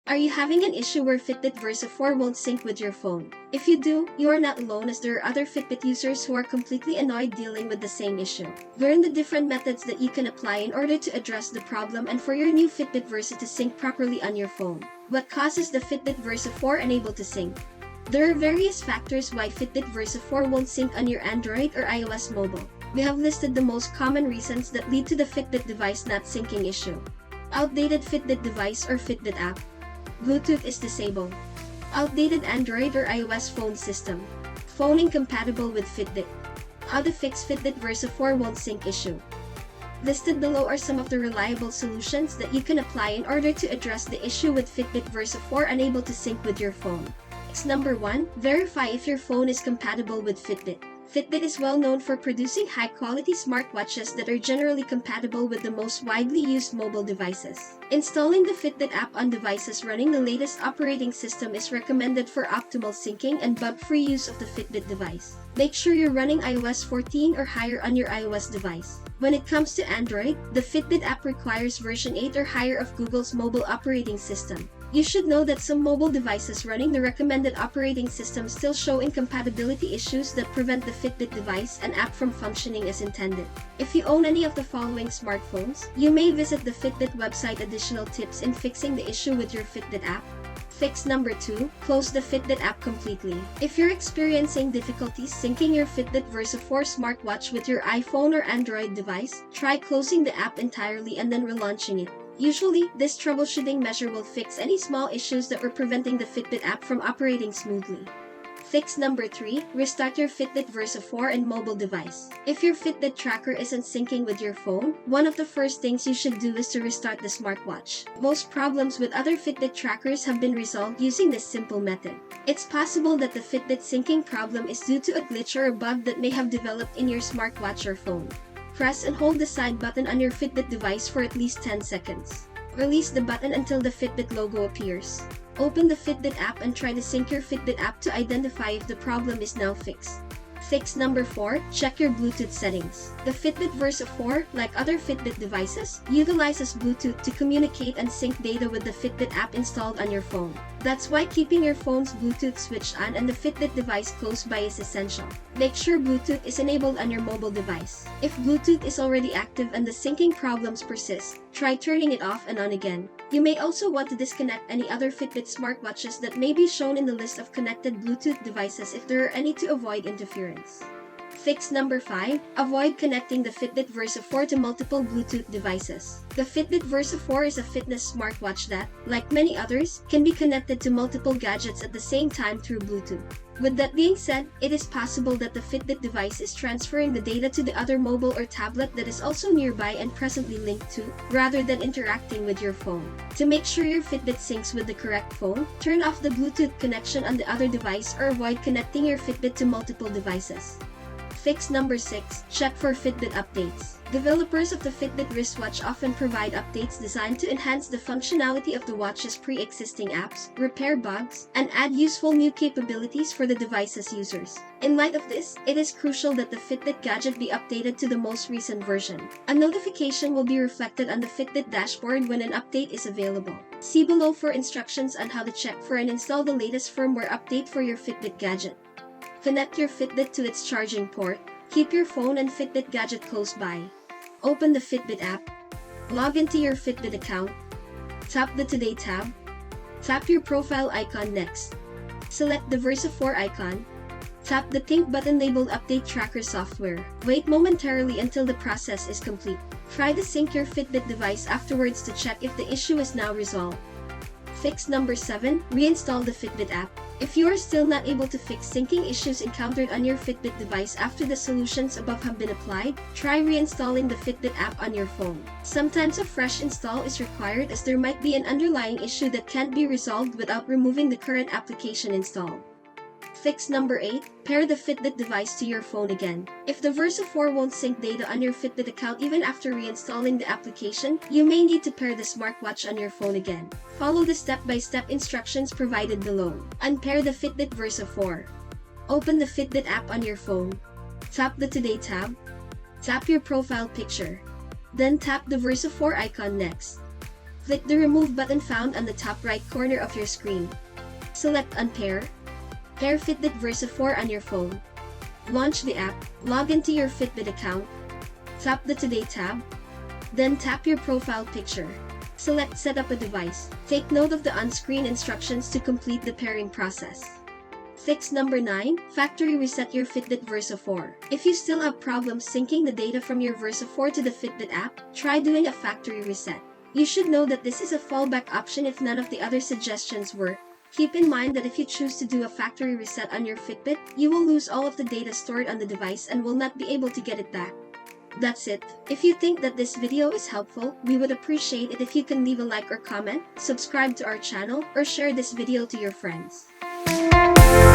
Are you having an issue where Fitbit Versa 4 won't sync with your phone? If you do, you are not alone, as there are other Fitbit users who are completely annoyed dealing with the same issue. Learn the different methods that you can apply in order to address the problem and for your new Fitbit Versa to sync properly on your phone. What causes the Fitbit Versa 4 unable to sync? There are various factors why Fitbit Versa 4 won't sync on your Android or iOS mobile. We have listed the most common reasons that lead to the Fitbit device not syncing issue. Outdated Fitbit device or Fitbit app. Bluetooth is disabled. Outdated Android or iOS phone system. Phone incompatible with Fitbit. How to fix Fitbit Versa 4 won't sync issue. Listed below are some of the reliable solutions that you can apply in order to address the issue with Fitbit Versa 4 unable to sync with your phone. Number 1. Verify if your phone is compatible with Fitbit. Fitbit is well known for producing high-quality smartwatches that are generally compatible with the most widely used mobile devices. Installing the Fitbit app on devices running the latest operating system is recommended for optimal syncing and bug-free use of the Fitbit device. Make sure you're running iOS 14 or higher on your iOS device. When it comes to Android, the Fitbit app requires version 8 or higher of Google's mobile operating system. You should know that some mobile devices running the recommended operating system still show incompatibility issues that prevent the Fitbit device and app from functioning as intended. If you own any of the following smartphones, you may visit the Fitbit website. Additional tips in fixing the issue with your Fitbit app. Fix number 2. Close the Fitbit app completely. If you're experiencing difficulties syncing your Fitbit Versa 4 smartwatch with your iPhone or Android device, try closing the app entirely and then relaunching it. Usually, this troubleshooting measure will fix any small issues that were preventing the Fitbit app from operating smoothly. Fix number 3. Restart your Fitbit Versa 4 and mobile device. If your Fitbit tracker isn't syncing with your phone, one of the first things you should do is to restart the smartwatch. Most problems with other Fitbit trackers have been resolved using this simple method. It's possible that the Fitbit syncing problem is due to a glitch or a bug that may have developed in your smartwatch or phone. Press and hold the side button on your Fitbit device for at least 10 seconds. Release the button until the Fitbit logo appears. Open the Fitbit app and try to sync your Fitbit app to identify if the problem is now fixed. Fix number 4. Check your Bluetooth settings. The Fitbit Versa 4, like other Fitbit devices, utilizes Bluetooth to communicate and sync data with the Fitbit app installed on your phone. That's why keeping your phone's Bluetooth switched on and the Fitbit device close by is essential. Make sure Bluetooth is enabled on your mobile device. If Bluetooth is already active and the syncing problems persist, try turning it off and on again. You may also want to disconnect any other Fitbit smartwatches that may be shown in the list of connected Bluetooth devices if there are any, to avoid interference. Fix number 5. Avoid connecting the Fitbit Versa 4 to multiple Bluetooth devices. The Fitbit Versa 4 is a fitness smartwatch that, like many others, can be connected to multiple gadgets at the same time through Bluetooth. With that being said, it is possible that the Fitbit device is transferring the data to the other mobile or tablet that is also nearby and presently linked to, rather than interacting with your phone. To make sure your Fitbit syncs with the correct phone, turn off the Bluetooth connection on the other device or avoid connecting your Fitbit to multiple devices. Fix number 6. Check for Fitbit updates. Developers of the Fitbit wristwatch often provide updates designed to enhance the functionality of the watch's pre-existing apps, repair bugs, and add useful new capabilities for the device's users. In light of this, it is crucial that the Fitbit gadget be updated to the most recent version. A notification will be reflected on the Fitbit dashboard when an update is available. See below for instructions on how to check for and install the latest firmware update for your Fitbit gadget. Connect your Fitbit to its charging port. Keep your phone and Fitbit gadget close by. Open the Fitbit app. Log into your Fitbit account. Tap the Today tab. Tap your profile icon next. Select the Versa 4 icon. Tap the pink button labeled Update Tracker Software. Wait momentarily until the process is complete. Try to sync your Fitbit device afterwards to check if the issue is now resolved. Fix number 7. Reinstall the Fitbit app. If you are still not able to fix syncing issues encountered on your Fitbit device after the solutions above have been applied, try reinstalling the Fitbit app on your phone. Sometimes a fresh install is required, as there might be an underlying issue that can't be resolved without removing the current application installed. Fix number 8. Pair the Fitbit device to your phone again. If the Versa 4 won't sync data on your Fitbit account even after reinstalling the application, you may need to pair the smartwatch on your phone again. Follow the step-by-step instructions provided below. Unpair the Fitbit Versa 4. Open the Fitbit app on your phone. Tap the Today tab. Tap your profile picture. Then tap the Versa 4 icon next. Click the Remove button found on the top right corner of your screen. Select Unpair. Pair Fitbit Versa 4 on your phone. Launch the app, log into your Fitbit account, tap the Today tab, then tap your profile picture. Select Set up a device. Take note of the on-screen instructions to complete the pairing process. Fix number 9. Factory reset your Fitbit Versa 4. If you still have problems syncing the data from your Versa 4 to the Fitbit app, try doing a factory reset. You should know that this is a fallback option if none of the other suggestions work. Keep in mind that if you choose to do a factory reset on your Fitbit, you will lose all of the data stored on the device and will not be able to get it back. That's it. If you think that this video is helpful, we would appreciate it if you can leave a like or comment, subscribe to our channel, or share this video to your friends.